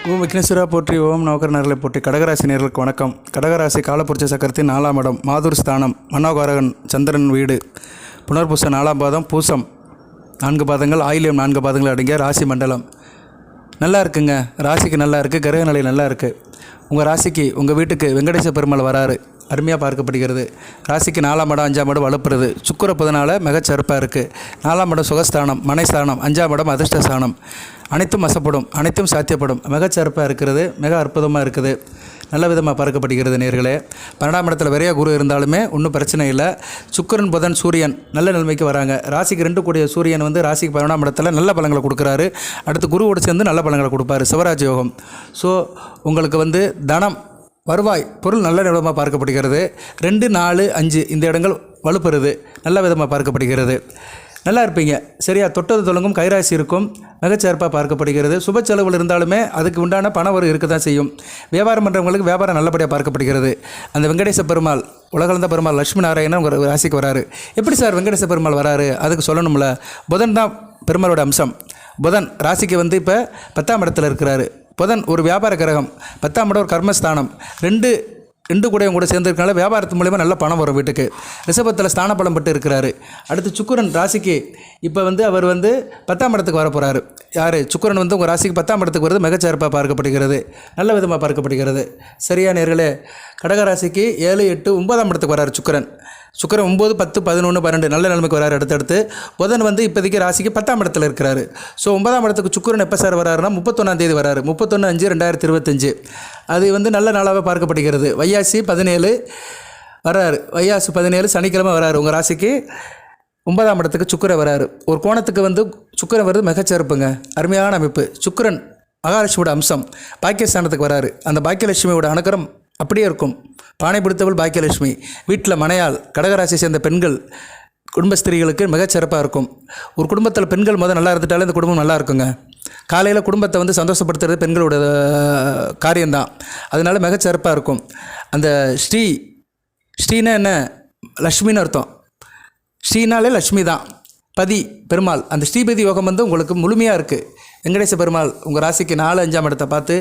ஓம் விக்னேஸ்வரா போற்றி, ஓம் நவகரநர்களை போற்றி. கடகராசி நேர்களுக்கு வணக்கம். கடகராசி காலப்புருஷ சக்கரத்தின் 4ஆம் இடம், மாதுர் ஸ்தானம், மனோகாரகன் சந்திரன் வீடு, புனர்பூசம் 4ஆம் பாதம், பூசம் 4 பாதங்கள், ஆயில்யம் 4 பாதங்கள் அடங்கிய ராசி மண்டலம். நல்லா இருக்குங்க. ராசிக்கு நல்லா இருக்குது, கிரக நிலை நல்லா இருக்குது. உங்கள் ராசிக்கு உங்கள் வீட்டுக்கு வெங்கடேச பெருமாள் வராரு, அருமையாக பார்க்கப்படுகிறது. ராசிக்கு 4ஆம் இடம் 5ஆம் இடம் வலுப்புறது. சுக்கிர புதனால் மிகச்சிறப்பாக இருக்குது. 4ஆம் இடம் சுகஸ்தானம், மனைஸ்தானம், 5ஆம் இடம் அதிர்ஷ்டஸ்தானம். அனைத்தும் வசப்படும், அனைத்தும் சாத்தியப்படும். மிகச்சிறப்பாக இருக்கிறது, மிக அற்புதமாக இருக்குது. நல்ல விதமாக பார்க்கப்படுகிறது நேர்களே. 12ஆம் இடத்துல விரைய குரு இருந்தாலுமே ஒன்றும் பிரச்சனை இல்லை. சுக்கிரன் புதன் சூரியன் நல்ல நிலைமைக்கு வராங்க. ராசிக்கு 2 கூடிய சூரியன் ராசிக்கு 12ஆம் இடத்துல நல்ல பலங்களை கொடுக்குறாரு. அடுத்து குருவோடு சேர்ந்து நல்ல பலங்களை கொடுப்பாரு, சிவராஜ் யோகம். ஸோ உங்களுக்கு தனம், வருவாய், பொருள் நல்ல விதமாக பார்க்கப்படுகிறது. 2, 4, 5 இந்த இடங்கள் வலுப்பெறுது, நல்ல விதமாக பார்க்கப்படுகிறது. நல்லா இருப்பீங்க. சரியா, தொட்டது தொடங்கும், கைராசி இருக்கும், மிகச்சிறப்பாக பார்க்கப்படுகிறது. சுப செலவுகள் இருந்தாலுமே அதுக்கு உண்டான பண வரும் இருக்க தான் செய்யும். வியாபாரம் பண்ணுறவங்களுக்கு வியாபாரம் நல்லபடியாக பார்க்கப்படுகிறது. அந்த வெங்கடேச பெருமாள், உலகளந்த பெருமாள் லட்சுமி நாராயணன் உங்கள் ராசிக்கு வராரு. எப்படி சார் வெங்கடேச பெருமாள் வராரு? அதுக்கு சொல்லணும்ல, புதன் தான் பெருமாளோட அம்சம். புதன் ராசிக்கு இப்போ 10ஆம் இடத்துல இருக்கிறாரு. புதன் ஒரு வியாபார கிரகம், 10ஆம் இடம் ஒரு கர்மஸ்தானம். ரெண்டு கூட சேர்ந்துருக்கனால வியாபாரத்து மூலிமா நல்ல பணம் வரும் வீட்டுக்கு. ரிஷபத்தில் ஸ்தான பலம் பட்டு இருக்கிறாரு. அடுத்து சுக்கிரன் ராசிக்கு இப்போ அவர் 10ஆம் இடத்துக்கு வர போகிறாரு. யார்? சுக்கிரன் உங்கள் ராசிக்கு 10ஆம் இடத்துக்கு வருது, மிகச்சிறப்பாக பார்க்கப்படுகிறது, நல்ல விதமாக பார்க்கப்படுகிறது. சரியா நேர்களே, கடகராசிக்கு 7, 8, 9ஆம் இடத்துக்கு வராரு சுக்கிரன். 9, 10, 11, 12 நல்ல நிலைமைக்கு வராரு. அடுத்தடுத்து புதன் இப்போதைக்கு ராசிக்கு 10ஆம் இடத்துல இருக்கிறாரு. ஸோ 9ஆம் இடத்துக்கு சுக்கிரன் எப்போ சார் வராருன்னா 31ஆம் தேதி வராரு. 31/5/2025 அது நல்ல நாளாக பார்க்கப்படுகிறது. வைகாசி 17 வராரு. வைகாசி 17 சனிக்கிழமை வராரு. உங்கள் ராசிக்கு 9ஆம் இடத்துக்கு சுக்கிரன் வராரு. ஒரு கோணத்துக்கு சுக்கிரன் வருது, மிகச்சிறப்புங்க, அருமையான அமைப்பு. சுக்கிரன் மகாலட்சுமியோட அம்சம், பாக்கியஸ்தானத்துக்கு வராரு. அந்த பாக்கியலட்சுமியோட அனுகிரகம் அப்படியே இருக்கும். பானை பிடித்தவள் பாக்கியலட்சுமி. வீட்டில் மனையால் கடகராசியை சேர்ந்த பெண்கள், குடும்பஸ்திரிகளுக்கு மிகச்சிறப்பாக இருக்கும். ஒரு குடும்பத்தில் பெண்கள் நல்லா இருந்துட்டாலே இந்த குடும்பம் நல்லா இருக்குங்க. காலையில் குடும்பத்தை சந்தோஷப்படுத்துறது பெண்களோட காரியம்தான். அதனால் மிகச்சிறப்பாக இருக்கும். அந்த ஸ்ரீனா என்ன? லக்ஷ்மின்னு அர்த்தம். ஸ்ரீனாலே லக்ஷ்மி தான், பதி பெருமாள். அந்த ஸ்ரீபதி யோகம் உங்களுக்கு முழுமையாக இருக்குது. வெங்கடேச பெருமாள் உங்கள் ராசிக்கு 4, 5ஆம் இடத்தை பார்த்து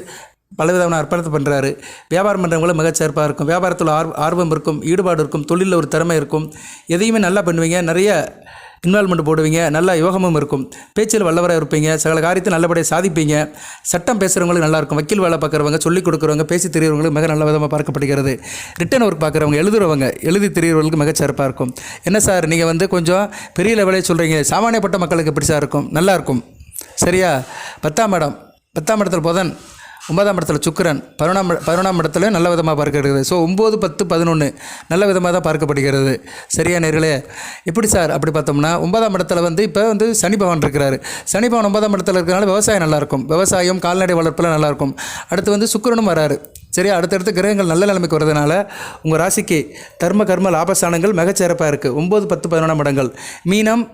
பலவிதமான அர்ப்பணத்தை பண்ணுறாரு. வியாபாரம் பண்ணுறவங்களும் மிகச்சிறப்பாக இருக்கும். வியாபாரத்தில் ஆர்வம் இருக்கும், ஈடுபாடு இருக்கும், தொழிலில் ஒரு திறமை இருக்கும். எதையுமே நல்லா பண்ணுவீங்க, நிறைய இன்வால்மெண்ட் போடுவீங்க, நல்ல யோகமும் இருக்கும். பேச்சில் வல்லவராக இருப்பீங்க, சகல காரியத்தை நல்லபடியாக சாதிப்பீங்க. சட்டம் பேசுகிறவங்களுக்கு நல்லாயிருக்கும். வக்கீல் வேலை பார்க்குறவங்க, சொல்லிக் கொடுக்குறவங்க, பேசி தெரியறவங்களுக்கு மிக நல்ல விதமாக பார்க்கப்படுகிறது. ரிட்டன் ஒர்க் பார்க்குறவங்க, எழுதி தெரியறவங்களுக்கு மிகச்சிறப்பாக இருக்கும். என்ன சார் நீங்கள் கொஞ்சம் பெரிய லெவலே சொல்கிறீங்க, சாமானியப்பட்ட மக்களுக்கு எப்படி சார் இருக்கும்? நல்லாயிருக்கும். சரியா, 10ஆம் இடத்துல புதன், 9ஆம் இடத்துல சுக்கிரன், 11ஆம் இடத்துல நல்ல விதமாக பார்க்கப்படுகிறது. ஸோ 9, 10, 11 நல்ல விதமாக தான் பார்க்கப்படுகிறது. சரியா நேர்களே, எப்படி சார் அப்படி பார்த்தோம்னா 9ஆம் இடத்துல இப்போ சனி பகவான் இருக்கிறாரு. சனி பகவான் 9ஆம் இடத்துல இருக்கிறனால விவசாயம் நல்லாயிருக்கும். விவசாயம், கால்நடை வளர்ப்பில் நல்லாயிருக்கும். அடுத்து சுக்கிரனும் வராரு. சரியா, அடுத்தடுத்து கிரகங்கள் நல்ல நிலைமைக்கு வரதுனால உங்கள் ராசிக்கு தர்ம கர்ம லாபஸ்தானங்கள் மிகச்சிறப்பாக இருக்குது. 9, 10, 11ஆம் இடங்கள். மீனம்,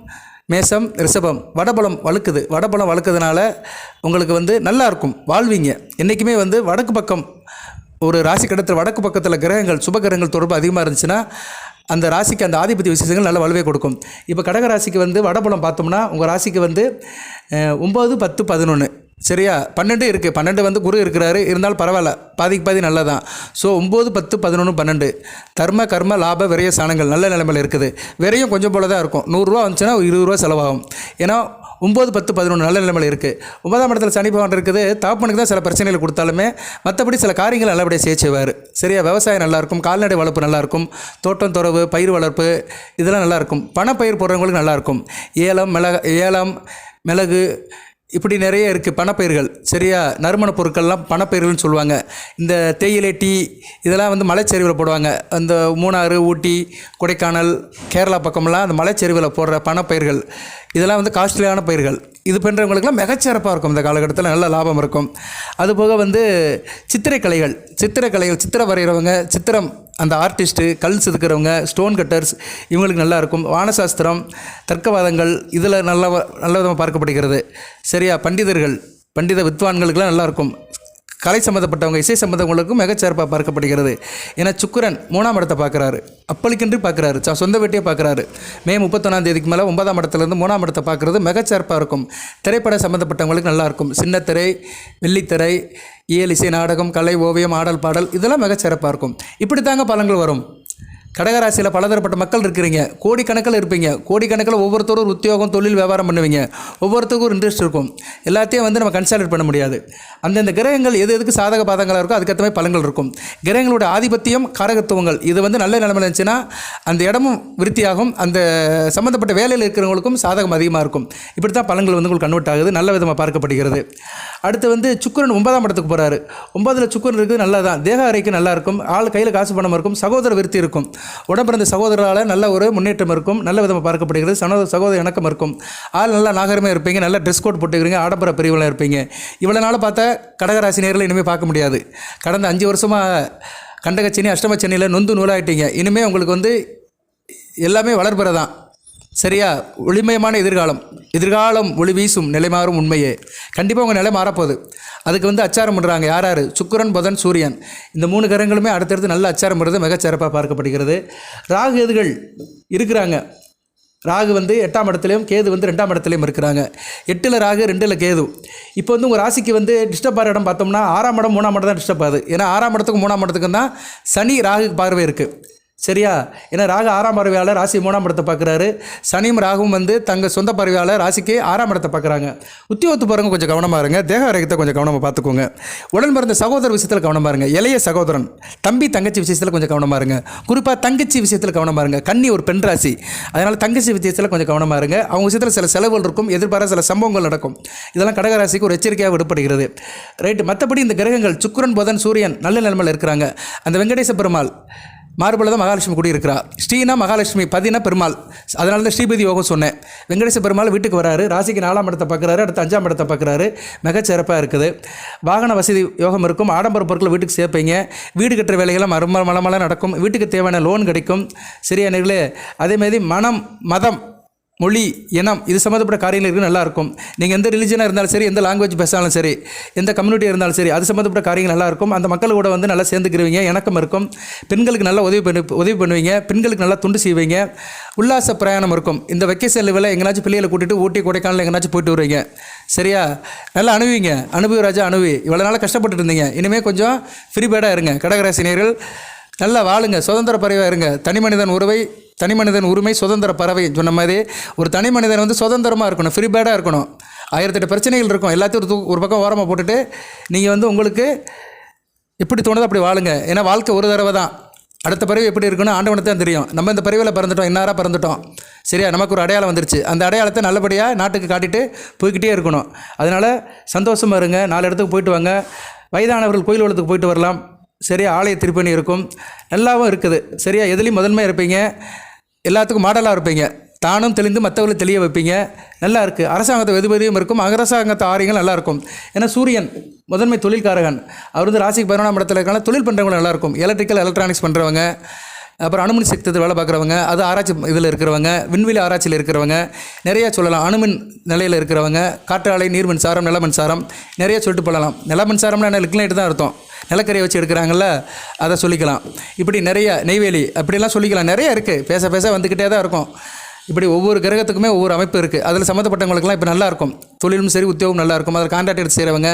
மேசம், ரிஷபம். வடபலம் வழுக்குதுனால உங்களுக்கு நல்லா இருக்கும், வாழ்வீங்க. என்றைக்குமே வடக்கு பக்கம், ஒரு ராசி கடத்தில் வடக்கு பக்கத்தில் கிரகங்கள், சுப கிரகங்கள் தொடர்பு அதிகமாக இருந்துச்சுன்னா அந்த ராசிக்கு அந்த ஆதிபத்திய விசேஷங்கள் நல்ல வலுவை கொடுக்கும். இப்போ கடகராசிக்கு வடபலம் பார்த்தோம்னா உங்கள் ராசிக்கு 9, 10, 11. சரியா, 12 இருக்குது. 12 குரு இருக்கிறாரு, இருந்தாலும் பரவாயில்ல, பாதிக்கு பாதி நல்லதான். ஸோ 9, 10, 11, 12 தர்ம கர்ம லாப விரைய ஸ்தானங்கள் நல்ல நிலைமையில் இருக்குது. விரையும் கொஞ்சம் போல தான் இருக்கும். 100 ரூபா வந்துச்சுன்னா 20 ரூபா செலவாகும். ஏன்னா 9, 10, 11 நல்ல நிலைமையில் இருக்குது. 9ஆம் இடத்துல சனி பகவான் இருக்குது. தகப்பனுக்கு தான் சில பிரச்சனைகள் கொடுத்தாலுமே மற்றபடி சில காரியங்கள் நல்லபடியாக செய்வார். சரியா, விவசாயம் நல்லாயிருக்கும், கால்நடை வளர்ப்பு நல்லாயிருக்கும், தோட்டம் துறவு, பயிர் வளர்ப்பு இதெல்லாம் நல்லாயிருக்கும். பணப்பயிர் போடுறவங்களுக்கு நல்லாயிருக்கும். ஏலம், மிளகு இப்படி நிறைய இருக்குது பணப்பயிர்கள். சரியா, நறுமண பொருட்கள்லாம் பணப்பயிர்கள்னு சொல்லுவாங்க. இந்த தேயிலை, டீ இதெல்லாம் மலைச்சரிவில் போடுவாங்க. அந்த மூணாறு, ஊட்டி, கொடைக்கானல், கேரளா பக்கமெல்லாம் அந்த மலைச்சரிவில் போடுற பணப்பயிர்கள் இதெல்லாம் காஸ்ட்லியான பயிர்கள். இது பண்ணுறவங்களுக்குலாம் மிகச்சிறப்பாக இருக்கும். இந்த காலகட்டத்தில் நல்ல லாபம் இருக்கும். அதுபோக சித்திரக்கலைகள், சித்திரம் வரைகிறவங்க, சித்திரம் அந்த ஆர்டிஸ்ட்டு, கல் செதுக்கிறவங்க, ஸ்டோன் கட்டர்ஸ் இவங்களுக்கு நல்லாயிருக்கும். வானசாஸ்திரம், தர்க்கவாதங்கள் இதில் நல்ல விதமாக பார்க்கப்படுகிறது. சரியா, பண்டித வித்வான்களுக்கெல்லாம் நல்லாயிருக்கும். கலை சம்மந்தப்பட்டவங்க, இசை சம்மந்தவங்களுக்கும் மிகச்சிறப்பாக பார்க்கப்படுகிறது. ஏன்னா சுக்கிரன் 3ஆம் இடத்தை பார்க்குறாரு, அப்பளிக்கின்றி பார்க்குறாரு, சொந்த வீட்டையே பார்க்குறாரு. மே 31ஆம் தேதிக்கு மேலே 9ஆம் இடத்துலேருந்து 3ஆம் இடத்தை பார்க்குறது மிகச்சிறப்பாக இருக்கும். திரைப்பட சம்மந்தப்பட்டவங்களுக்கு நல்லாயிருக்கும். சின்னத்திரை, வெள்ளித்திரை, இயல், இசை, நாடகம், கலை, ஓவியம், ஆடல், பாடல் இதெல்லாம் மிகச்சிறப்பாக இருக்கும். இப்படி தாங்க பலன்கள் வரும். கடகராசியில் பலதரப்பட்ட மக்கள் இருக்கிறீங்க, கோடிக்கணக்கில் இருப்பீங்க. கோடிக்கணக்கில் ஒவ்வொருத்தரும் ஒரு உத்தியோகம், தொழில், வியாபாரம் பண்ணுவீங்க. ஒவ்வொருத்தருக்கும் ஒரு இன்ட்ரெஸ்ட் இருக்கும். எல்லாத்தையும் நம்ம கன்சால்டேட் பண்ண முடியாது. அந்தந்த கிரகங்கள் எதுக்கு சாதக பாதங்களாக இருக்கோ அதுக்கேற்ற மாதிரி பலன்கள் இருக்கும். கிரகங்களோட ஆதிபத்தியம், காரகத்துவங்கள் இது நல்ல நிலைமையில் இருந்துச்சுன்னா அந்த இடமும் விருத்தியாகும். அந்த சம்மந்தப்பட்ட வேலையில் இருக்கிறவங்களுக்கும் சாதகம் அதிகமாக இருக்கும். இப்படி தான் பலன்கள் உங்களுக்கு கன்வெர்ட் ஆகுது, நல்ல விதமாக பார்க்கப்படுகிறது. அடுத்து சுக்கிரன் 9ஆம் இடத்துக்கு போகிறாரு. 9ல் சுக்கிரன் இருக்குது, நல்லா தான். தேக ஆரோக்கியம் நல்லா இருக்கும். ஆள் கையில் காசு பணம் இருக்கும். சகோதர விருத்தி இருக்கும். உடம்பிறந்த சகோதரரால் நல்ல ஒரு முன்னேற்றம் இருக்கும். நல்ல விதமாக பார்க்கப்படுகிறது. சகோதர இணக்கம் இருக்கும். ஆள் நல்லா நாகரமாக இருப்பீங்க. நல்ல ட்ரெஸ் கோட் போட்டுக்கிறீங்க. ஆடம்பர பிரிவில் இருப்பீங்க. இவ்வளோ நாள் பார்த்தா கடகராசி நேரில் இனிமேல் பார்க்க முடியாது. கடந்த 5 வருஷமாக கண்டகச்சனி, அஷ்டமச்சனியில் நொந்து நூலாயிட்டீங்க. இனிமேல் உங்களுக்கு எல்லாமே வளர்பெறதான். சரியா? ஒளிமயமான எதிர்காலம் ஒளி வீசும், நிலை மாறும் உண்மையே. கண்டிப்பாக உங்கள் நிலை மாறப்போகுது. அதுக்கு அச்சாரம் பண்ணுறாங்க. யார்? சுக்கிரன், புதன், சூரியன். இந்த 3 கிரகங்களுமே அடுத்தடுத்து நல்ல அச்சாரம் பண்ணுறது மிகச்சிறப்பாக பார்க்கப்படுகிறது. ராகு கேதுகள் இருக்கிறாங்க. ராகு 8ஆம் இடத்துலையும், கேது 2ஆம் இடத்துலையும் இருக்கிறாங்க. 8ல் ராகு, 2ல் கேது. இப்போ உங்கள் ராசிக்கு டிஸ்டர்ப் ஆகிற இடம் பார்த்தோம்னா 6ஆம் இடம், 3ஆம் இடம் தான் டிஸ்டர்ப் ஆகுது. ஏன்னா 6ஆம் இடத்துக்கும் 3ஆம் இடத்துக்கும் தான் சனி ராகு பார்வை இருக்குது. சரியா? ஏன்னா ராகு 6ஆம் பார்வையாளர் ராசி 3ஆம் இடத்தை பார்க்குறாரு. சனியும் ராகுவும் தங்கள் சொந்த பார்வையாளர் ராசிக்கு 6ஆம் இடத்தை பார்க்குறாங்க. உத்தியோகத்து பாருங்க, கொஞ்சம் கவனமாக இருங்க. தேக ஆரோக்கியத்தை கொஞ்சம் கவனமாக பார்த்துக்கோங்க. உடன் பிறந்த சகோதர விஷயத்தில் கவனமாக இருங்க. இளைய சகோதரன், தம்பி, தங்கச்சி விஷயத்தில் கொஞ்சம் கவனமாக இருங்க. குறிப்பாக தங்கச்சி விஷயத்தில் கவனமாக இருங்க. கன்னி ஒரு பெண் ராசி, அதனால் தங்கச்சி விஷயத்தில் கொஞ்சம் கவனமாக இருங்க. அவங்க விஷயத்தில் சில செலவுகள் இருக்கும், எதிர்பாராத சில சம்பவங்கள் நடக்கும். இதெல்லாம் கடகராசிக்கு ஒரு எச்சரிக்கையாக விடப்படுகிறது. ரைட்டு. மற்றபடி இந்த கிரகங்கள் சுக்கிரன், புதன், சூரியன் நல்ல நிலைமையில் இருக்கிறாங்க. அந்த வெங்கடேச பெருமாள் மார்புல தான் மகாலட்சுமி குடியிருக்கிறா. ஸ்ரீனா மகாலட்சுமி, பதினா பெருமாள். அதனால தான் ஸ்ரீபதி யோகம் சொன்னேன். வெங்கடேச பெருமாள் வீட்டுக்கு வராரு. ராசிக்கு 4ஆம் இடத்தை பார்க்குறாரு. அடுத்து 5ஆம் இடத்தை பார்க்குறாரு. மிகச்சிறப்பாக இருக்குது. வாகன வசதி யோகம் இருக்கும். ஆடம்பர பொருட்களை வீட்டுக்கு சேர்ப்பீங்க. வீடு கட்டுற வேலைகள்லாம் மலமலாம் நடக்கும். வீட்டுக்கு தேவையான லோன் கிடைக்கும். சரியா நேர்களே? அதேமாதிரி மனம், மதம், மொழி, இனம் இது சம்மந்தப்பட்ட காரியங்கள் இருக்குது, நல்லாயிருக்கும். நீங்கள் எந்த ரிலிஜனாக இருந்தாலும் சரி, எந்த லாங்குவேஜ் பேசினாலும் சரி, எந்த கம்யூனிட்டியாக இருந்தாலும் சரி, அது சம்மந்தப்பட்ட காரியங்கள் நல்லாயிருக்கும். அந்த மக்கள் கூட நல்லா சேர்ந்துக்கிறவங்க, இணக்கம் இருக்கும். பெண்களுக்கு நல்லா உதவி பண்ணுவீங்க. பெண்களுக்கு நல்லா துண்டு செய்வீங்க. உல்லாச பிரயாணம் இருக்கும். இந்த வெக்கேஷன் லெவலில் எங்கேனாச்சும் பிள்ளைகளை கூட்டிகிட்டு ஊட்டி, கொடைக்கானல் எங்கேனாச்சும் போயிட்டு வருவீங்க. சரியா? நல்லா அணுவீங்க. அனுபவி ராஜா, அணுவி. இவ்வளோ நாளாக கஷ்டப்பட்டு இருந்தீங்க. இனிமேல் கொஞ்சம் ஃப்ரீ பேடாக இருங்க. கடகராசினியர்கள் நல்லா வாழுங்க. சுதந்திர பறவையாக இருங்க. தனி மனிதன் உரிமை, சுதந்திர பறவை சொன்ன மாதிரி ஒரு தனி மனிதன் சுதந்திரமாக இருக்கணும், ஃப்ரீ பேடாக இருக்கணும். 1008 பிரச்சனைகள் இருக்கும். எல்லாத்தையும் ஒரு பக்கம் ஓரமாக போட்டுட்டு நீங்கள் உங்களுக்கு எப்படி தோணுதோ அப்படி வாழுங்க. ஏன்னா வாழ்க்கை ஒரு தடவை தான். அடுத்த பறவை எப்படி இருக்குன்னு ஆண்டவனுக்கு தான் தெரியும். நம்ம இந்த பறவையில் பிறந்துட்டோம், இன்னாராக பிறந்துட்டோம். சரியா? நமக்கு ஒரு அடையாளம் வந்துருச்சு. அந்த அடையாளத்தை நல்லபடியாக நாட்டுக்கு காட்டிட்டு போய்கிட்டே இருக்கணும். அதனால் சந்தோஷமாக இருங்க. 4 இடத்துக்கு போயிட்டு வாங்க. வயதானவர்கள் கோயில் வளத்துக்கு போயிட்டு வரலாம். சரியா? ஆலய திருப்பணி இருக்கும். நல்லாவும் இருக்குது. சரியா? எதுலேயும் முதன்மையாக இருப்பீங்க. எல்லாத்துக்கும் மாடலாக இருப்பீங்க. தானும் தெளிந்து மற்றவர்களை தெளிய வைப்பீங்க. நல்லா இருக்குது. அரசாங்கத்தை வெதுபதியும் இருக்கும். அரசாங்கத்தை ஆரியங்கள் நல்லாயிருக்கும். ஏன்னா சூரியன் முதன்மை தொழில்காரகன். அவர் ராசிக்கு 11ஆம் இடத்துல இருக்காங்க. தொழில் பண்ணுறவங்க நல்லாயிருக்கும். எலக்ட்ரிக்கல், எலக்ட்ரானிக்ஸ் பண்ணுறவங்க, அப்புறம் அணுமின் சக்தி வேலை பார்க்குறவங்க, அது ஆராய்ச்சி இதில் இருக்கிறவங்க, விண்வெளி ஆராய்ச்சியில் இருக்கிறவங்க, நிறையா சொல்லலாம். அணுமின் நிலையில் இருக்கிறவங்க, காற்றாலை, நீர் மின்சாரம், நில மின்சாரம், நிறைய சொல்லிட்டு போகலாம். நில மின்சாரம்னா என்ன? லிக்னைட் தான் அர்த்தம். நிலக்கரியை வச்சு எடுக்கிறாங்கல்ல, அதை சொல்லிக்கலாம். இப்படி நிறைய நெய்வேலி அப்படிலாம் சொல்லிக்கலாம். நிறைய இருக்குது. பேச வந்துக்கிட்டே தான் இருக்கும். இப்படி ஒவ்வொரு கிரகத்துக்குமே ஒவ்வொரு அமைப்பு இருக்குது. அதில் சம்மந்தப்பட்டவங்களுக்குலாம் இப்போ நல்லாயிருக்கும். தொழிலும் சரி, உத்தியோகம் நல்லாயிருக்கும். அதில் கான்ட்ராக்ட் எடுத்து செய்கிறவங்க,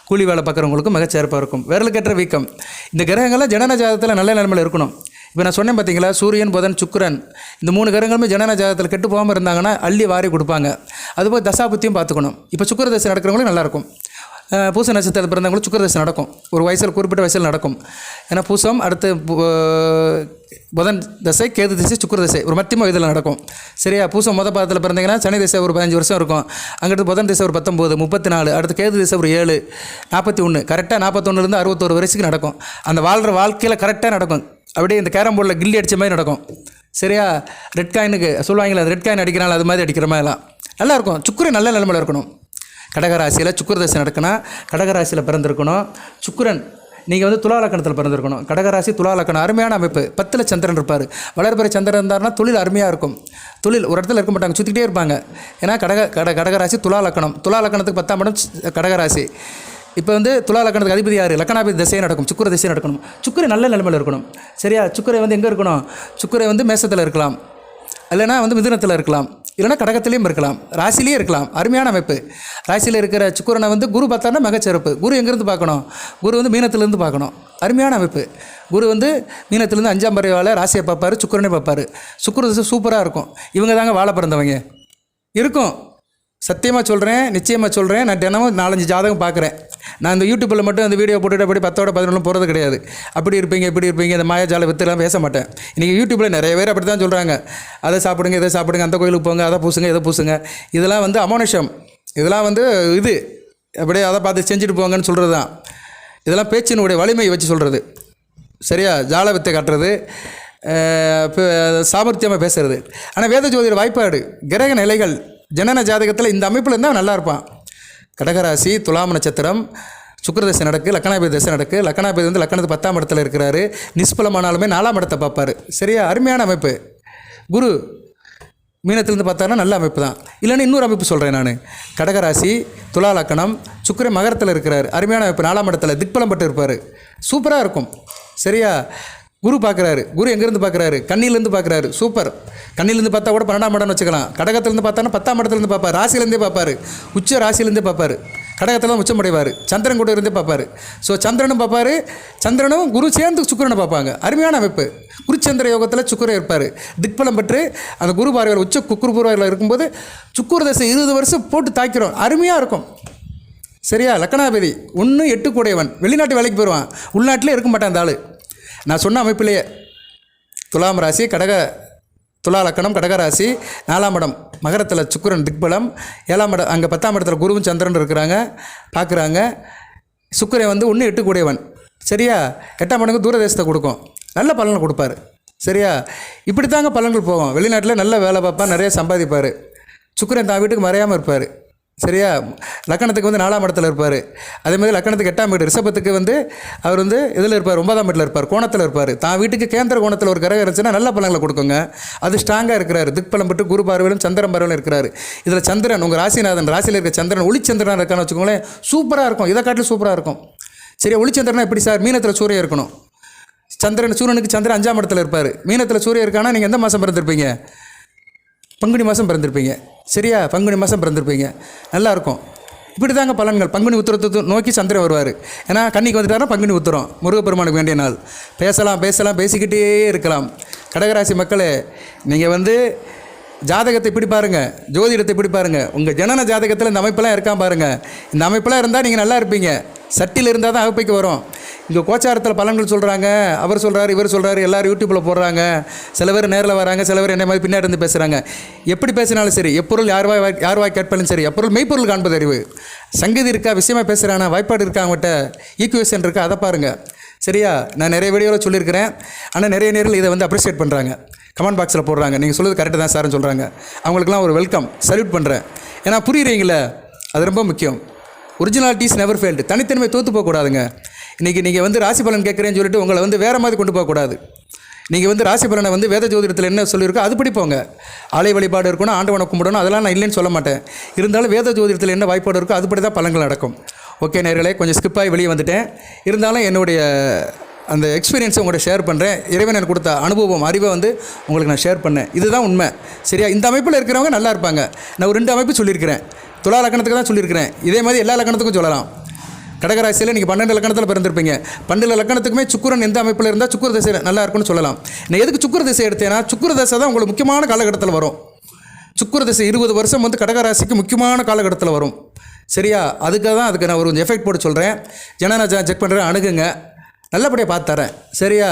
கூலி வேலை பார்க்குறவங்களுக்கும் மிகச்சிறப்பாக இருக்கும். விரலுக்கேற்ற வீக்கம். இந்த கிரகங்கள்லாம் ஜனன ஜாதகத்தில் நல்ல நிலைமையில் இருக்கணும். இப்போ நான் சொன்னேன் பார்த்தீங்களா, சூரியன், புதன், சுக்கிரன் இந்த 3 கிரகங்களுமே ஜனன ஜாதகத்தில் கெட்டு போகாமல் இருந்தாங்கன்னா அள்ளி வாரி கொடுப்பாங்க. அதுபோல் தசாபுத்தியும் பார்த்துக்கணும். இப்போ சுக்கிர தசை நடக்கிறவங்களும் நல்லாயிருக்கும். பூச நட்சத்திரத்தில் பிறந்தவங்களும் சுக்கிர தசை நடக்கும். ஒரு குறிப்பிட்ட வயசில் நடக்கும். ஏன்னா பூசம், அடுத்து புதன் தசை, கேது தசை, சுக்கிர தசை ஒரு மத்தியம இதில் நடக்கும். சரியா? பூசம் மொதல் பாதத்தில் பிறந்தீங்கன்னா சனி தசை ஒரு 15 வருஷம் இருக்கும். அங்கிட்டு புதன் தசை ஒரு 19, 34, அடுத்து கேது தசை ஒரு 7, 41, கரெக்டாக 41லேருந்து 61 வயசுக்கு நடக்கும். அந்த வாழ்கிற வாழ்க்கையில் கரெக்டாக நடக்கும். அப்படியே இந்த கேரம் போர்டில் கில்லி அடித்த மாதிரி நடக்கும். சரியா? ரெட் காயினுக்கு சொல்லுவாங்களே, அது ரெட் காயின் அடிக்கிறாங்க, அது மாதிரி அடிக்கிற மாதிரிலாம் நல்லாயிருக்கும். சுக்கிரன் நல்ல நிலைமையில் இருக்கணும். கடகராசியில் சுக்கிர தசை நடக்கணும். கடகராசியில் பிறந்திருக்கணும். சுக்கிரன் நீங்கள் துலா லக்கணத்தில் பிறந்திருக்கணும். கடகராசி துலா லக்கணம் அருமையான அமைப்பு. 10ல் சந்திரன் இருப்பார். வளர்பிறை சந்திரன் இருந்தார்னா தொழில் அருமையாக இருக்கும். தொழில் ஒரு இடத்துல இருக்க மாட்டாங்க, சுற்றிக்கிட்டே இருப்பாங்க. ஏன்னா கடகராசி துலா லக்கணம். துலா லக்கணத்துக்கு 10ஆம் இடம் கடகராசி. இப்போ வந்து துலா லக்கணத்துக்கு அதிபதி யார்? லக்கணாபதி திசையே நடக்கும், சுக்கிர திசையே நடக்கணும். சுக்கிர நல்ல நிலைமையில் இருக்கணும். சரியா? சுக்கிரை வந்து எங்கே இருக்கணும்? சுக்கிரை வந்து மேசத்தில் இருக்கலாம், இல்லைனா வந்து மிதுனத்தில் இருக்கலாம், இல்லைனா கடகத்திலையும் இருக்கலாம், ராசிலேயே இருக்கலாம். அருமையான அமைப்பு. ராசியில் இருக்கிற சுக்கிரனை வந்து குரு பார்த்தாருன்னா மிகச்சிறப்பு. குரு எங்கேருந்து பார்க்கணும்? குரு வந்து மீனத்திலேருந்து பார்க்கணும். அருமையான அமைப்பு. குரு வந்து மீனத்திலேருந்து 5ஆம் பறவையால் ராசியை பார்ப்பார், சுக்கிரனே பார்ப்பார். சுக்கிர திசை சூப்பராக இருக்கும். இவங்க தாங்க வாழ பிறந்தவங்க இருக்கும். சத்தியமாக சொல்கிறேன், நிச்சயமாக சொல்கிறேன். நான் தினமும் 4-5 ஜாதகம் பார்க்குறேன். நான் இந்த யூடியூப்பில் மட்டும் அந்த வீடியோ போட்டுட்டு அப்படி 10ஓட 11 போகிறது கிடையாது. அப்படி இருப்பீங்க இப்படி இருப்பீங்க இந்த மாயாஜால வித்துலாம் பேச மாட்டேன். இன்றைக்கி யூடியூப்பில் நிறைய பேர் அப்படி தான் சொல்கிறாங்க. அதை சாப்பிடுங்க, இதை சாப்பிடுங்க, அந்த கோயிலுக்கு போங்க, அதை பூசுங்க, இதை பூசுங்க. இதெல்லாம் வந்து அமானுஷம். இதெல்லாம் வந்து இது அப்படியே அதை பார்த்து செஞ்சுட்டு போங்கன்னு சொல்கிறது தான். இதெல்லாம் பேச்சினுடைய வலிமையை வச்சு சொல்கிறது. சரியா? ஜால வித்தை காட்டுறது, சாமர்த்தியமாக பேசுகிறது. ஆனால் வேத ஜோதிட வாய்ப்பாடு கிரக நிலைகள் ஜனன ஜாதகத்தில் இந்த அமைப்பில் இருந்தால் நல்லா இருப்பான். கடகராசி, துலாம் நட்சத்திரம், சுக்கிரதசை நடக்கு, லக்கணாபதி தசை நடக்கு. லக்கணாபதி வந்து லக்கணத்து 10ஆம் இடத்துல இருக்கிறாரு. நிஷ்பலமானாலுமே 4ஆம் இடத்தை பார்ப்பார். சரியா? அருமையான அமைப்பு. குரு மீனத்திலேருந்து பார்த்தாருன்னா நல்ல அமைப்பு தான். இல்லைன்னா இன்னொரு அமைப்பு சொல்கிறேன் நான். கடகராசி, துலா லக்கணம், சுக்கிரன் மகரத்தில் இருக்கிறார். அருமையான அமைப்பு. 4ஆம் இடத்துல திக்பலம் பட்டு இருப்பார். சூப்பராக இருக்கும். சரியா? குரு பார்க்குறாரு. குரு எங்கேருந்து பார்க்குறாரு? கண்ணிலேருந்து பார்க்குறாரு. சூப்பர். கண்ணிலேருந்து பார்த்தா கூட 12ஆம் இடம்னு வச்சுக்கலாம். கடகத்திலேருந்து பார்த்தானா 10ஆம் இடத்துலேருந்து பார்ப்பார். ராசிலேருந்தே பார்ப்பார். உச்ச ராசிலேருந்தே பார்ப்பார். கடகத்தில் தான் உச்சமடைவார். சந்திரன் கூட இருந்தே பார்ப்பார். ஸோ சந்திரனும் பார்ப்பார், சந்திரனும் குரு சேர்ந்து சுக்கிரனை பார்ப்பாங்க. அருமையான அமைப்பு. குருச்சந்திர யோகத்தில் சுக்கிரன் இருப்பார். திக்பலம் பெற்று அந்த குரு பார்வையில் உச்ச குரு பார்வையில் இருக்கும்போது சுக்கிர தசை 20 வருஷம் போட்டு தாக்கிறோம். அருமையாக இருக்கும். சரியா? லக்கணாபதி 1 8 கூடையவன். வெளிநாட்டு வேலைக்கு போயிடுவான், உள்நாட்டிலே இருக்க மாட்டான் அந்த ஆள். நான் சொன்ன அமைப்பிலேயே துலாம் ராசி, துலா லக்கணம், கடகராசி, 4ஆம் இடம் மகரத்தில் சுக்கிரன் திக்பலம், 7ஆம் இடம் அங்கே 10ஆம் இடத்துல குருவும் சந்திரன் இருக்கிறாங்க, பார்க்குறாங்க. சுக்கிரன் வந்து 1 8 கூடையவன். சரியா? 8ஆம் இடத்துக்கு தூரதேசத்தை கொடுக்கும், நல்ல பலனை கொடுப்பார். சரியா? இப்படி தாங்க பலன்கள் போகும். வெளிநாட்டில் நல்ல வேலை பார்ப்பார், நிறைய சம்பாதிப்பார். சுக்கிரன் தான் வீட்டுக்கு மறையாமல் இருப்பார். சரியா? லக்கணத்துக்கு வந்து 4ஆம் இடத்துல இருப்பார். அதேமாதிரி லக்கணத்துக்கு 8ஆம் வீடு ரிஷபத்துக்கு வந்து அவர் வந்து இதில் இருப்பார், 9ஆம் வீட்டில் இருப்பார், கோணத்தில் இருப்பார். தான் வீட்டுக்கு கேந்திர கோணத்தில் ஒரு கிரகம் இருந்துச்சுன்னா நல்ல பலன்களை கொடுக்குங்க. அது ஸ்ட்ராங்காக இருக்கிறாரு. திக்பலம் பெற்று குரு பார்வையிலும் சந்திரன் பார்வையிலும் இருக்கிறாரு. இதில் சந்திரன் உங்கள் ராசிநாதன், ராசியில் இருக்க சந்திரன் ஒளிச்சந்திரனாக இருக்கான்னு வச்சுக்கோங்களேன், சூப்பராக இருக்கும். இதை காட்டிலும் சூப்பராக இருக்கும். சரியா? ஒளிச்சந்திரனா எப்படி சார்? மீனத்தில் சூரியன் இருக்கணும். சூரியனுக்கு சந்திரன் 5ஆம் இடத்துல இருப்பார். மீனத்தில் சூரியன் இருக்கானா நீங்கள் எந்த மாதம் பிறந்திருப்பீங்க? பங்குனி மாதம் பிறந்திருப்பீங்க. சரியா? பங்குனி மாதம் பிறந்திருப்பீங்க. நல்லாயிருக்கும். இப்படி தாங்க பலன்கள். பங்குனி உத்திரத்தை நோக்கி சந்திரன் வருவார். ஏன்னா கன்னிக்கு வந்துட்டாருன்னா பங்குனி உத்திரம் முருகப்பெருமானுக்கு வேண்டிய நாள். பேசிக்கிட்டே இருக்கலாம். கடகராசி மக்களே, நீங்கள் வந்து ஜாதகத்தை இப்படி பாருங்கள், ஜோதிடத்தை இப்படி பாருங்கள். உங்கள் ஜனன ஜாதகத்தில் இந்த அமைப்பெல்லாம் இருக்கான் பாருங்கள். இந்த அமைப்பெல்லாம் இருந்தால் நீங்கள் நல்லா இருப்பீங்க. சட்டியில் இருந்தால் தான் அமைப்புக்கு வரும். இங்கே கோச்சாரத்தில் பலன்கள் சொல்கிறாங்க, அவர் சொல்கிறார், இவர் சொல்கிறார், எல்லோரும் யூடியூப்பில் போடுறாங்க. சில பேர் நேரில் வராங்க, சில பேர் என்ன மாதிரி பின்னாடி இருந்து பேசுகிறாங்க. எப்படி பேசினாலும் சரி, எப்பொருள் யார் வாய் கேட்பாலும் சரி, எப்பொருள் மெய்ப்பொருள் காண்பது அறிவு. சங்கதி இருக்கா, விஷயமாக பேசுகிறானா, வாய்ப்பாடு இருக்கா, அவங்ககிட்ட ஈக்குவேஷன் இருக்கா, அதை பாருங்கள். சரியா? நான் நிறைய வீடியோவில் சொல்லியிருக்கிறேன். ஆனால் நிறைய நேரில் இதை வந்து அப்ரிஷியேட் பண்ணுறாங்க, கமெண்ட் பாக்ஸில் போடுறாங்க. நீங்கள் சொல்கிறது கரெக்டு தான் சார்னு சொல்கிறாங்க. அவங்களுக்குலாம் ஒரு வெல்கம், சல்யூட் பண்ணுறேன். ஏன்னா புரியுறீங்களே, அது ரொம்ப முக்கியம். ஒரிஜினாலிட்டிஸ் நெவர் ஃபெயில்டு. தனித்தன்மை தோற்று போகக்கூடாதுங்க. இன்றைக்கி நீங்கள் வந்து ராசி பலன் கேட்குறேன்னு சொல்லிட்டு உங்களை வந்து வேறு மாதிரி கொண்டு போகக்கூடாது. நீங்கள் வந்து ராசி பலனை வந்து வேத ஜோதிடத்தில் என்ன சொல்லியிருக்கோ அது படிப்போங்க. ஆலய வழிபாடு இருக்கணும், ஆண்டவனை கும்பிடணும், அதெல்லாம் நான் இல்லைன்னு சொல்ல மாட்டேன். இருந்தாலும் வேத ஜோதிடத்தில் என்ன வாய்ப்பாடு இருக்கோ அதுபடி தான் பலன்கள் நடக்கும். ஓகே நேயர்களே, கொஞ்சம் ஸ்கிப்பாகி வெளியே வந்துட்டேன். இருந்தாலும் என்னுடைய அந்த எக்ஸ்பீரியன்ஸை உங்கள்கிட்ட ஷேர் பண்ணுறேன். இறைவன் எனக்கு கொடுத்த அனுபவம், அறிவை வந்து உங்களுக்கு நான் ஷேர் பண்ணேன். இதுதான் உண்மை. சரியா? இந்த அமைப்பில் இருக்கிறவங்க நல்லா இருப்பாங்க. நான் ஒரு 2 அமைப்பு சொல்லியிருக்கிறேன். துலா லக்கணத்துக்கு தான் சொல்லியிருக்கிறேன். இதே மாதிரி எல்லா லக்கணத்துக்கும் சொல்லலாம். கடகராசியில் நீங்கள் 12 லக்கணத்தில் பிறந்திருப்பீங்க. 12 லக்கணத்துக்குமே சுக்கிரன் எந்த அமைப்பில் இருந்தால் சுக்கிர திசை நல்லா இருக்குன்னு சொல்லலாம். நான் எதுக்கு சுக்கிர திசை எடுத்தேன்னா, சுக்கிர திசை தான் உங்களுக்கு முக்கியமான காலகட்டத்தில் வரும். சுக்கிர திசை 20 வருஷம் வந்து கடகராசிக்கு முக்கியமான காலகட்டத்தில் வரும். சரியா? அதுக்கு நான் ஒரு எஃபெக்ட் போட்டு சொல்கிறேன். ஜனன செக் பண்ணுறேன், அணுகுங்க, நல்லபடியாக பார்த்து தரேன். சரியா?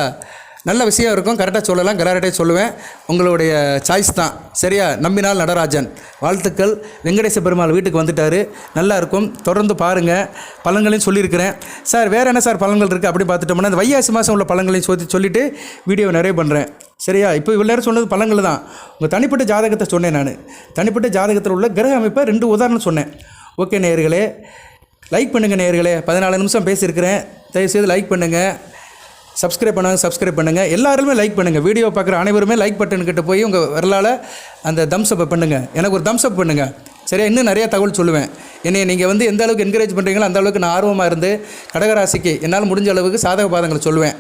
நல்ல விஷயம் இருக்கும், கரெக்டாக சொல்லலாம், கரெக்டாக சொல்லுவேன். உங்களுடைய சாய்ஸ் தான். சரியா? நம்பினால் நடராஜன். வாழ்த்துக்கள். வெங்கடேச பெருமாள் வீட்டுக்கு வந்துட்டார், நல்லா இருக்கும். தொடர்ந்து பாருங்கள். பலன்களையும் சொல்லியிருக்கிறேன். சார் வேறு என்ன சார் பலன்கள் இருக்குது அப்படி பார்த்துட்டோம்னா, இந்த வைகாசி மாதம் உள்ள பலன்களையும் சொல்லிவிட்டு வீடியோ நிறைய பண்ணுறேன். சரியா? இப்போ இவ்வளோ நேரம் சொன்னது பலன்கள் தான். உங்கள் தனிப்பட்ட ஜாதகத்தை சொன்னேன். நான் தனிப்பட்ட ஜாதகத்தில் உள்ள கிரக அமைப்பை 2 உதாரணம் சொன்னேன். ஓகே நேயர்களே, லைக் பண்ணுங்கள் நேயர்களே. 14 நிமிஷம் பேசியிருக்கிறேன். தயவுசெய்து லைக் பண்ணுங்கள். சப்ஸ்கிரைப் பண்ணுங்கள். எல்லாருமே லைக் பண்ணுங்கள். வீடியோ பார்க்குற அனைவருமே லைக் பட்டன்கிட்ட போய் உங்கள் விரலால் அந்த தம்ஸ் அப் பண்ணுங்கள். எனக்கு ஒரு தம்ஸ் அப் பண்ணுங்கள். சரியா? இன்னும் நிறையா தகவல் சொல்லுவேன். என்னை நீங்கள் வந்து எந்த அளவுக்கு என்கரேஜ் பண்ணுறீங்களோ அந்த அளவுக்கு நான் ஆர்வமாக இருந்து கடகராசிக்கு என்னால் முடிஞ்ச அளவுக்கு சாதக பாதங்களை சொல்லுவேன்.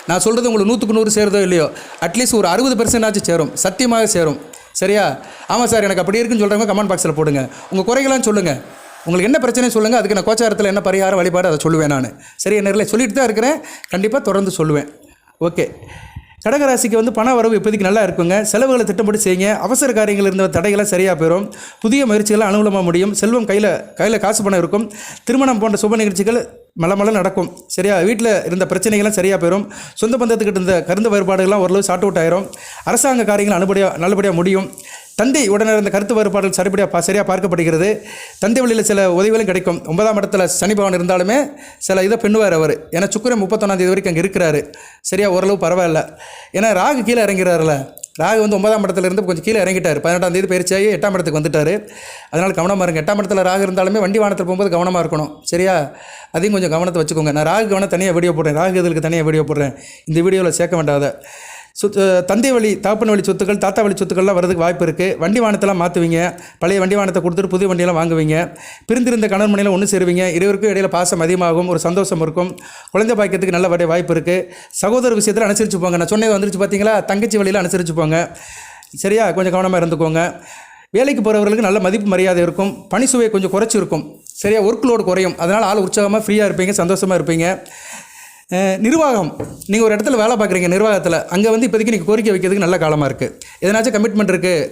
நான் சொல்கிறது உங்களுக்கு 100க்கு 100 சேருதோ இல்லையோ, அட்லீஸ்ட் ஒரு 60% சேரும், சத்தியமாக சேரும். சரியா? ஆமாம் சார் எனக்கு அப்படி இருக்குன்னு சொல்கிறவங்க கமெண்ட் பாக்ஸில் போடுங்க. உங்கள் குறைகளாம் சொல்லுங்கள், உங்களுக்கு என்ன பிரச்சனை சொல்லுங்கள், அதுக்கு நான் கோச்சாரத்தில் என்ன பரிகாரம் வழிபாடு அதை சொல்லுவேன் நான். சரியா நேரில் சொல்லிட்டு தான் இருக்கிறேன், கண்டிப்பாக தொடர்ந்து சொல்லுவேன். ஓகே. கடகராசிக்கு வந்து பண வரவு இப்போதைக்கு நல்லா இருக்குங்க. செலவுகளை திட்டமிட்டு செய்யுங்க. அவசர காரியங்கள் இருந்த தடைகளை சரியாக போயிடும். புதிய முயற்சிகளை அனுகூலமாக முடியும். செல்வம் கையில் காசு பணம் இருக்கும். திருமணம் போன்ற சுப நிகழ்ச்சிகள் மல நடக்கும். சரியா? வீட்டில் இருந்த பிரச்சனைகள்லாம் சரியாக போயிடும். சொந்த பந்தத்துக்கிட்ட இருந்த கருத்து வேறுபாடுகள்லாம் ஓரளவு சார்ட் அவுட் ஆயிரும். அரசாங்க காரியங்கள் நல்லபடியாக முடியும். தந்தை உடனே இருந்த கருத்து வேறுபாடுகள் சரியாக பார்க்கப்படுகிறது. தந்தை வழியில் சில உதவிகளும் கிடைக்கும். 9ஆம் இடத்துல சனி பகவான் இருந்தாலுமே சில இதை பெண்ணுவார் அவர். ஏன்னா சுக்கிரன் 31ஆம் தேதி வரைக்கும் அங்கே இருக்கிறாரு. சரியா? ஓரளவு பரவாயில்ல. ஏன்னா ராகு கீழே இறங்கிறாருல. ராகு வந்து 9ஆம் இடத்துல இருந்து கொஞ்சம் கீழே இறங்கிட்டார். 18ஆம் தேதி பயிற்சியாகி 8ஆம் இடத்துக்கு வந்துட்டார். அதனால் கவனமாக இருங்க. 8ஆம் இடத்துல ராகு இருந்தாலுமே வண்டி வாகனத்தில் போகும்போது கவனமாக இருக்கணும். சரியா? அதையும் கொஞ்சம் கவனத்தை வச்சுக்கோங்க. நான் ராகு கவனம் தனியாக வீடியோ போடுறேன், ராகு இதற்கு தனியாக வீடியோ போடுறேன். இந்த வீடியோவில் சேர்க்க வேண்டாத தந்தை வழி தகப்பன் வழி சொத்துக்கள் தாத்தா வழி சொத்துக்கள்லாம் வரதுக்கு வாய்ப்பு இருக்குது. வண்டி வாகனத்தெல்லாம் மாற்றுவீங்க. பழைய வண்டி வாகனத்தை கொடுத்துட்டு புதிய வண்டியெல்லாம் வாங்குவீங்க. பிரிந்திருந்த கணவன் மனையில் ஒன்று சேருவீங்க. இருவருக்கும் இடையில் பாசம் அதிகமாகும். ஒரு சந்தோஷம் இருக்கும். குழந்தை பாய்க்கிறதுக்கு நல்ல வாய்ப்பு இருக்குது. சகோதர விஷயத்தில் அனுசரித்து போங்க. நான் சொன்னது வந்துருச்சு பார்த்தீங்களா? தங்கச்சி வழியில் அனுசரித்து போங்க. சரியா? கொஞ்சம் கவனமாக இருந்துக்கோங்க. வேலைக்கு போகிறவர்களுக்கு நல்ல மதிப்பு மரியாதை இருக்கும். பணி சுவை கொஞ்சம் குறைச்சி இருக்கும். சரியா? ஒர்க் லோடு குறையும். அதனால் ஆள் உற்சாகமாக ஃப்ரீயாக இருப்பீங்க, சந்தோஷமாக இருப்பீங்க. நிர்வாகம், நீங்கள் ஒரு இடத்துல வேலை பார்க்குறீங்க நிர்வாகத்தில், அங்கே வந்து இப்போதைக்கு நீங்கள் கோரிக்கை வைக்கிறதுக்கு நல்ல காலமாக இருக்குது. எதனாச்சும் கமிட்மெண்ட் இருக்குது,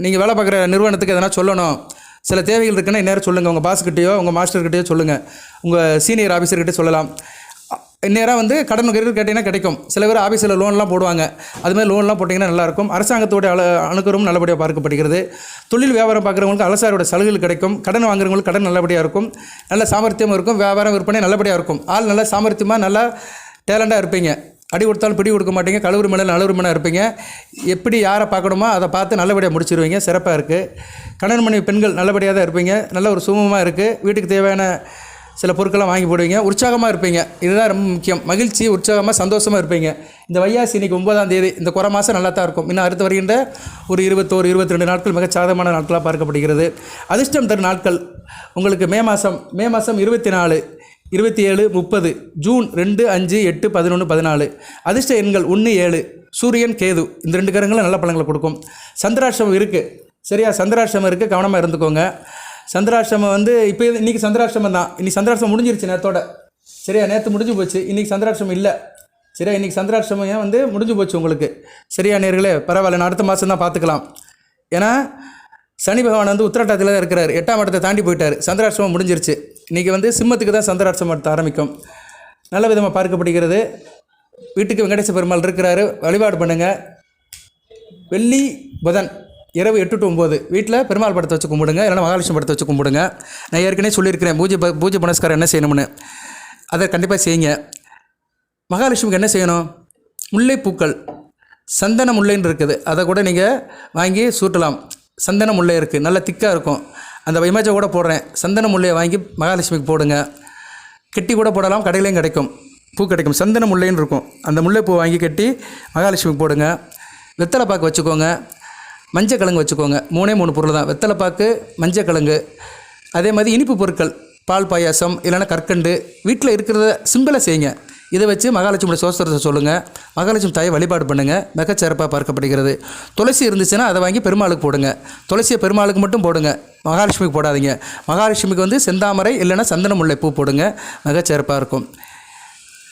நீங்கள் வேலை பார்க்குற நிறுவனத்துக்கு எதனா சொல்லணும், சில தேவைகள் இருக்குன்னா இந்நேரம் சொல்லுங்கள். உங்கள் பாஸ்கிட்டையோ உங்கள் மாஸ்டர்கிட்டையோ சொல்லுங்கள். உங்கள் சீனியர் ஆஃபீஸர்கிட்ட சொல்லலாம். இந்நேரம் வந்து கடன் கேட்டிங்கன்னா கிடைக்கும். சில பேர் ஆஃபீஸில் லோன்லாம் போடுவாங்க. அதுமாதிரி லோன்லாம் போட்டிங்கன்னா நல்லாயிருக்கும். அரசாங்கத்தோடைய அணுகரும் நல்லபடியாக பார்க்கப்படுகிறது. தொழில் வியாபாரம் பார்க்குறவங்களுக்கு அரசாரோட சலுகைகள் கிடைக்கும். கடன் வாங்குறவங்களுக்கு கடன் நல்லபடியாக இருக்கும். நல்ல சாமர்த்தியமாக இருக்கும். வியாபாரம் விற்பனை நல்லபடியாக இருக்கும். ஆள் நல்லா சாமர்த்தியமாக நல்லா டேலண்டாக இருப்பீங்க. அடி கொடுத்தாலும் பிடி கொடுக்க மாட்டீங்க. கழுவுறு மேலே நல்லூர் மேலே இருப்பீங்க. எப்படி யாரை பார்க்கணுமோ அதை பார்த்து நல்லபடியாக முடிச்சிருவீங்க. சிறப்பாக இருக்குது. கணவன் மனைவி பெண்கள் நல்லபடியாக தான் இருப்பீங்க. நல்ல ஒரு சுமமாக இருக்குது. வீட்டுக்கு தேவையான சில பொருட்கள்லாம் வாங்கி போடுவீங்க. உற்சாகமாக இருப்பீங்க. இதுதான் ரொம்ப முக்கியம். மகிழ்ச்சி, உற்சாகமாக, சந்தோஷமாக இருப்பீங்க. இந்த வைகாசி இன்றைக்கி 9ஆம் தேதி, இந்த குறை மாதம் நல்லா தான் இருக்கும். இன்னும் அடுத்து வருகின்ற ஒரு 21-22 நாட்கள் மிகச் சாதகமான நாட்களாக பார்க்கப்படுகிறது. அதிர்ஷ்டம் தரும் நாட்கள் உங்களுக்கு மே மாதம் 24, 27, 30, ஜூன் 2, 5, 8, 11, 14. அதிர்ஷ்ட எண்கள் 1, 7. சூரியன், கேது இந்த 2 கிரகங்களும் நல்ல பலன்களை கொடுக்கும். சந்திராஷ்டமம் இருக்குது. சரியா? சந்திராஷ்டமம் இருக்குது, கவனமாக இருந்துக்கோங்க. சந்திராஷ்டமம் வந்து இப்போ இன்றைக்கி சந்திராஷ்டமம் தான். இன்றைக்கி சந்திராஷ்டமம் முடிஞ்சிருச்சு நேற்றோட. சரியா? நேற்று முடிஞ்சு போச்சு. இன்றைக்கி சந்திராஷ்டமம் இல்லை. சரியா? இன்றைக்கி சந்திராஷ்டமம் வந்து முடிஞ்சு போச்சு உங்களுக்கு. சரியா நேர்களே? பரவாயில்ல, நான் அடுத்த மாதம் தான் பார்த்துக்கலாம். ஏன்னா சனி பகவான் வந்து உத்திரட்டாதியில் தான் இருக்கிறார். 8ஆம் இடத்தை தாண்டி போயிட்டார். சந்திராஷ்டமம் முடிஞ்சிருச்சு. இன்றைக்கி வந்து சிம்மத்துக்கு தான் சந்திராஷ்டமம் எடுத்து ஆரம்பிக்கும். நல்ல விதமாக பார்க்கப்படுகிறது. வீட்டுக்கு வெங்கடேச பெருமாள் இருக்கிறாரு, வழிபாடு பண்ணுங்கள். வெள்ளி புதன் இரவு 8 to 9 வீட்டில் பெருமாள் படத்தை வச்சு கும்பிடுங்க. இல்லைனா மகாலட்சுமி படத்தை வச்சு கும்பிடுங்க. நான் ஏற்கனவே சொல்லியிருக்கிறேன் பூஜை புனஸ்காரம் என்ன செய்யணும்னு. அதை கண்டிப்பாக செய்யுங்க. மகாலட்சுமிக்கு என்ன செய்யணும்? முல்லைப்பூக்கள், சந்தன முல்லைன்னு இருக்குது, அதை கூட நீங்கள் வாங்கி சூட்டலாம். சந்தன முல்லை இருக்குது, நல்லா திக்காக இருக்கும். அந்த இமேஜை கூட போடுறேன். சந்தன முல்லையை வாங்கி மகாலட்சுமிக்கு போடுங்க. கெட்டி கூட போடலாம், கடையிலையும் கிடைக்கும். பூ கிடைக்கும், சந்தன முல்லைன்னு இருக்கும். அந்த முல்லைப்பூ வாங்கி கட்டி மகாலட்சுமிக்கு போடுங்க. வெத்தலை பாக்கு வச்சுக்கோங்க, மஞ்சள் கிழங்கு வச்சுக்கோங்க. 3 பொருள் தான். வெத்தலை பாக்கு, மஞ்சள் கிழங்கு. அதே மாதிரி இனிப்பு பொருட்கள், பால் பாயாசம் இல்லைன்னா கற்கண்டு, வீட்டில் இருக்கிறத சிம்பிளாக செய்யுங்க. இதை வச்சு மகாலட்சுமியோட சோஸ்திரத்தை சொல்லுங்கள். மகாலட்சுமி தாயை வழிபாடு பண்ணுங்கள். மிகச்சிறப்பாக பார்க்கப்படுகிறது. துளசி இருந்துச்சுன்னா அதை வாங்கி பெருமாளுக்கு போடுங்க. துளசியை பெருமாளுக்கு மட்டும் போடுங்க, மகாலட்சுமிக்கு போடாதீங்க. மகாலட்சுமிக்கு வந்து செந்தாமரை இல்லைன்னா சந்தன முல்லை பூ போடுங்க. மிகச்சிறப்பாக இருக்கும்.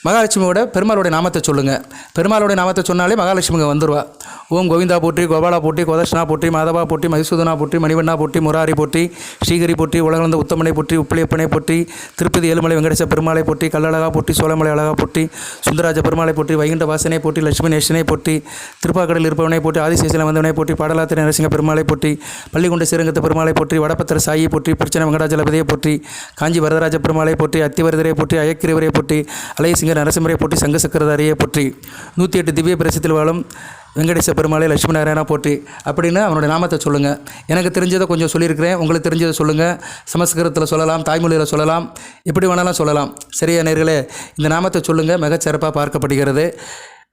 மகாலட்சுமியோட பெருமாளுடைய நாமத்தை சொல்லுங்கள். பெருமாளுடைய நாமத்தை சொன்னாலே மகாலட்சுமிங்க வந்துடுவா. ஓம் கோவிந்தா போற்றி, கோபாலா போற்றி, கோதர்ஷனா போற்றி, மாதவா போற்றி, மதிசூதனா போற்றி, மணிவண்ணா போற்றி, முராரி போற்றி, ஸ்ரீகிரி போற்றி, உலகளந்த உத்தமனை போற்றி, உப்பிலியப்பனை போற்றி, திருப்பதி ஏழுமலை வெங்கடேச பெருமாளை போற்றி, கல்லழகா போற்றி, சோழமலை அழகா போற்றி, சுந்தராஜ பெருமாளை போற்றி, வைகுண்ட வாசனை போற்றி, லட்சுமி நேசனை போற்றி, திருப்பாக்கடலில் இருப்பவனை போற்றி, ஆதிசேஷனில் வந்தவனை போற்றி, பாடலாத்திரை நரசிங்க பெருமாளை போற்றி, பள்ளிகொண்ட ஸ்ரீரங்கத்து பெருமாளை போற்றி, வடபத்திர சாயை போற்றி, பிரச்சனை வெங்கடாஜலபதியை போற்றி, காஞ்சி வரதராஜ பெருமாளை போற்றி, அத்திவரதரை போற்றி, அயக்கிரிவரை போற்றி, அலையசிங்க நரசிம்மரை போற்றி, சங்க சக்கரதாரியை போற்றி, 108 திவ்ய பிரசத்தில் வாழும் வெங்கடேச பெருமாளை லட்சுமி நாராயணா போற்றி அப்படின்னு அவனுடைய நாமத்தை சொல்லுங்கள். எனக்கு தெரிஞ்சதை கொஞ்சம் சொல்லியிருக்கிறேன், உங்களுக்கு தெரிஞ்சதை சொல்லுங்கள். சமஸ்கிருதத்தில் சொல்லலாம், தாய்மொழியில் சொல்லலாம், எப்படி வேணாலும் சொல்லலாம். சரியா நேர்களே? இந்த நாமத்தை சொல்லுங்கள். மிகச்சிறப்பாக பார்க்கப்படுகிறது.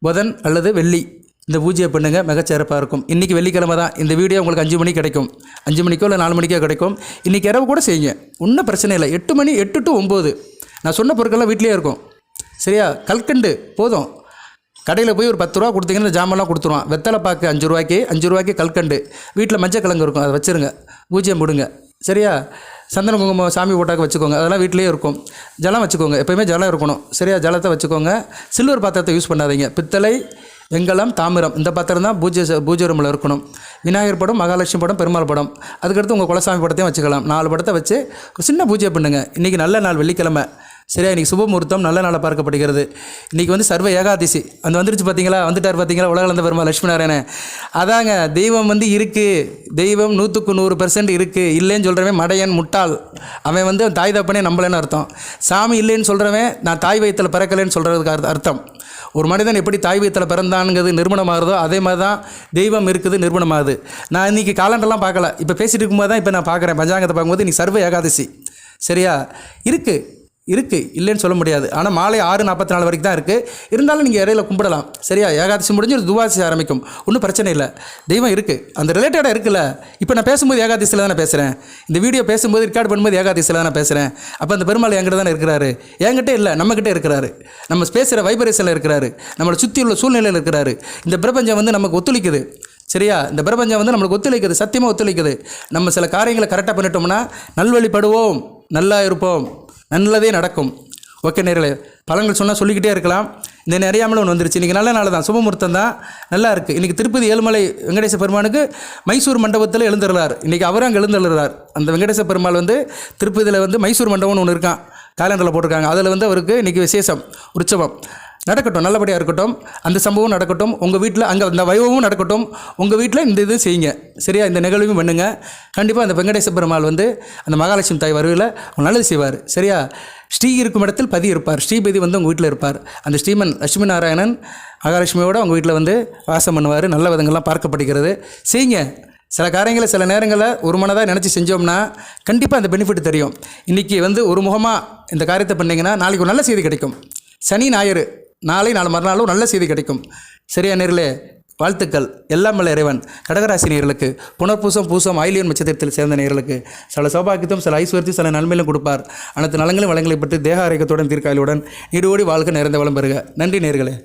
புதன் அல்லது வெள்ளி இந்த பூஜையை பண்ணுங்கள், மிகச்சிறப்பாக இருக்கும். இன்றைக்கி வெள்ளிக்கிழமை தான். இந்த வீடியோ உங்களுக்கு 5 மணிக்கு கிடைக்கும். 5 மணிக்கோ இல்லை 4 மணிக்கோ கிடைக்கும். இன்றைக்கி இரவு கூட செய்யுங்க, ஒன்றும் பிரச்சனை இல்லை. 8 மணி 8 to 9 நான் சொன்ன பொருட்கள்லாம் வீட்லேயே இருக்கும். சரியா? கல்கண்டு போதும். கடையில் போய் ஒரு 10 ரூபா கொடுத்தீங்கன்னா ஜாமெல்லாம் கொடுத்துருவான். வெத்தலை பாக்கு 5 ரூபாய்க்கு கல்கண்டு. வீட்டில் மஞ்சள் கிழங்கு இருக்கும், அதை வச்சுருங்க, பூஜ்யம் போடுங்க. சரியா? சந்தன குங்குமம் சாமி போட்டாக்க வச்சுக்கோங்க, அதெல்லாம் வீட்டிலேயே இருக்கும். ஜலம் வச்சுக்கோங்க, எப்போயுமே ஜலம் இருக்கணும். சரியா? ஜலத்தை வச்சுக்கோங்க. சில்வர் பாத்திரத்தை யூஸ் பண்ணாதீங்க. பித்தளை, வெங்கலம், தாமிரம் இந்த பாத்திரம் தான் பூஜை ரூமில் இருக்கணும். விநாயகர் படம், மகாலட்சுமி படம், பெருமாள் படம், அதுக்கடுத்து உங்கள் குலசாமி படத்தையும் வச்சுக்கலாம். 4 படத்தை வச்சு ஒரு சின்ன பூஜை பண்ணுங்கள். இன்றைக்கி நல்ல நாள், வெள்ளிக்கிழமை. சரியா? இன்றைக்கி சுபமுகூர்த்தம், நல்ல நாளாக பார்க்கப்படுகிறது. இன்றைக்கி வந்து சர்வ ஏகாதசி அந்த வந்துருச்சு பார்த்தீங்களா, வந்துட்டார் பார்த்தீங்களா, உலகளந்த பெருமாள் லட்சுமி நாராயணன். அதாங்க, தெய்வம் வந்து இருக்குது. தெய்வம் 100க்கு 100% இருக்குது. இல்லைன்னு சொல்கிறவன் மடையன், முட்டாள். அவன் வந்து தாய் தப்பனே நம்பலைன்னு அர்த்தம். சாமி இல்லைன்னு சொல்கிறவன் நான் தாய் வயிற்றில் பிறக்கலைன்னு சொல்கிறதுக்கு அர்த்தம். ஒரு மனிதன் எப்படி தாய் வயிற்றில் பிறந்தானுங்கிறது நிறுவனமாகுதோ அதே மாதிரி தான் தெய்வம் இருக்குது, நிறுவனமாகுது. நான் இன்றைக்கி காலண்டர்லாம் பார்க்கல, இப்போ பேசிகிட்டு இருக்கும்போது தான் இப்போ நான் பார்க்குறேன். பஞ்சாங்கத்தை பார்க்கும்போது இன்றைக்கி சர்வ ஏகாதசி. சரியா? இருக்குது இல்லைன்னு சொல்ல முடியாது. ஆனால் மாலை 6:44 வரைக்கும் தான் இருக்குது. இருந்தாலும் நீங்கள் இடையில கும்பிடலாம். சரியா? ஏகாதசி முடிஞ்சு ஒரு துவாசி ஆரம்பிக்கும், ஒன்றும் பிரச்சனை இல்லை. தெய்வம் இருக்குது, அந்த ரிலேட்டடாக இருக்குல்ல. இப்போ நான் பேசும்போது ஏகாதசியில் தானே பேசுகிறேன். இந்த வீடியோ பேசும்போது ரெக்கார்ட் பண்ணும்போது ஏகாதசியில் தானே பேசுகிறேன். அப்போ அந்த பெருமாள் என்கிட்ட தானே இருக்கிறாரு. என்கிட்ட இல்லை, நம்மக்கிட்ட இருக்கிறாரு. நம்ம பேசுகிற வைப்ரேஷனில் இருக்கிறாரு. நம்மளை சுற்றி உள்ள சூழ்நிலையில் இருக்கிறாரு. இந்த பிரபஞ்சம் வந்து நமக்கு ஒத்துழைக்குது. சரியா? இந்த பிரபஞ்சம் வந்து நம்மளுக்கு ஒத்துழைக்குது, சத்தியமாக ஒத்துழைக்குது. நம்ம சில காரியங்களை கரெக்டாக பண்ணிட்டோம்னா நல்வழிப்படுவோம், நல்லா இருப்போம், நல்லதே நடக்கும். ஓகே நேர்களே, பலன்கள் சொன்னால் சொல்லிக்கிட்டே இருக்கலாம். இந்த நிறையாமல் ஒன்று வந்துருச்சு. இன்றைக்கி நல்ல நாள் தான், சுபமுகூர்த்தம் தான், நல்லா இருக்குது. இன்றைக்கி திருப்பதி ஏழுமலை வெங்கடேச பெருமானுக்கு மைசூர் மண்டபத்தில் எழுந்துள்ளார். இன்றைக்கி அவரும் அங்கே எழுந்துள்ளார். அந்த வெங்கடேச பெருமாள் வந்து திருப்பதியில் வந்து மைசூர் மண்டபம்னு ஒன்று இருக்கான், காலண்டரில் போட்டிருக்காங்க. அதில் வந்து அவருக்கு இன்றைக்கி விசேஷம், உற்சவம் நடக்கட்டும், நல்லபடியாக இருக்கட்டும். அந்த சம்பவம் நடக்கட்டும், உங்கள் வீட்டில் அங்கே அந்த வைபவமும் நடக்கட்டும். உங்கள் வீட்டில் இந்த இது செய்யுங்க. சரியா? இந்த நிகழ்வும் பண்ணுங்கள். கண்டிப்பாக அந்த வெங்கடேச பெருமாள் வந்து அந்த மகாலட்சுமி தாய் வருவில் நல்லது செய்வார். சரியா? ஸ்ரீ இருக்கும் இடத்தில் பதி இருப்பார். ஸ்ரீபதி வந்து உங்கள் வீட்டில் இருப்பார். அந்த ஸ்ரீமன் லட்சுமி நாராயணன் மகாலட்சுமியோடு உங்கள் வீட்டில் வந்து வாசம் பண்ணுவார். நல்ல விதங்கள்லாம் பார்க்கப்படுகிறது. செய்யுங்க. சில காரியங்களை சில நேரங்களில் ஒரு மனதாக நினச்சி செஞ்சோம்னா கண்டிப்பாக அந்த பெனிஃபிட் தெரியும். இன்றைக்கி வந்து ஒரு முகமாக இந்த காரியத்தை பண்ணிங்கன்னா நாளைக்கு ஒரு நல்ல செய்தி கிடைக்கும். சனி ஞாயிறு நாளை மறுநாளும் நல்ல செய்தி கிடைக்கும். சரியா நேர்களே? வாழ்த்துக்கள். எல்லாம் வல்ல இறைவன் கடகராசி நேயர்களுக்கு, புனர்பூசம், பூசம், ஆயிலியன் நட்சத்திரத்தில் சேர்ந்த நேயர்களுக்கு சில சௌபாக்கியத்தும், சில ஐஸ்வர்யத்தையும், சில நன்மையிலும் கொடுப்பார். அனைத்து நலங்களும் வளங்களை பற்றி தேக ஆரோக்கியத்துடன் தீர்க்காயலுடன் நீடோடி வாழ்க்கை நிறைந்த வளம் பெறுக. நன்றி நேயர்களே.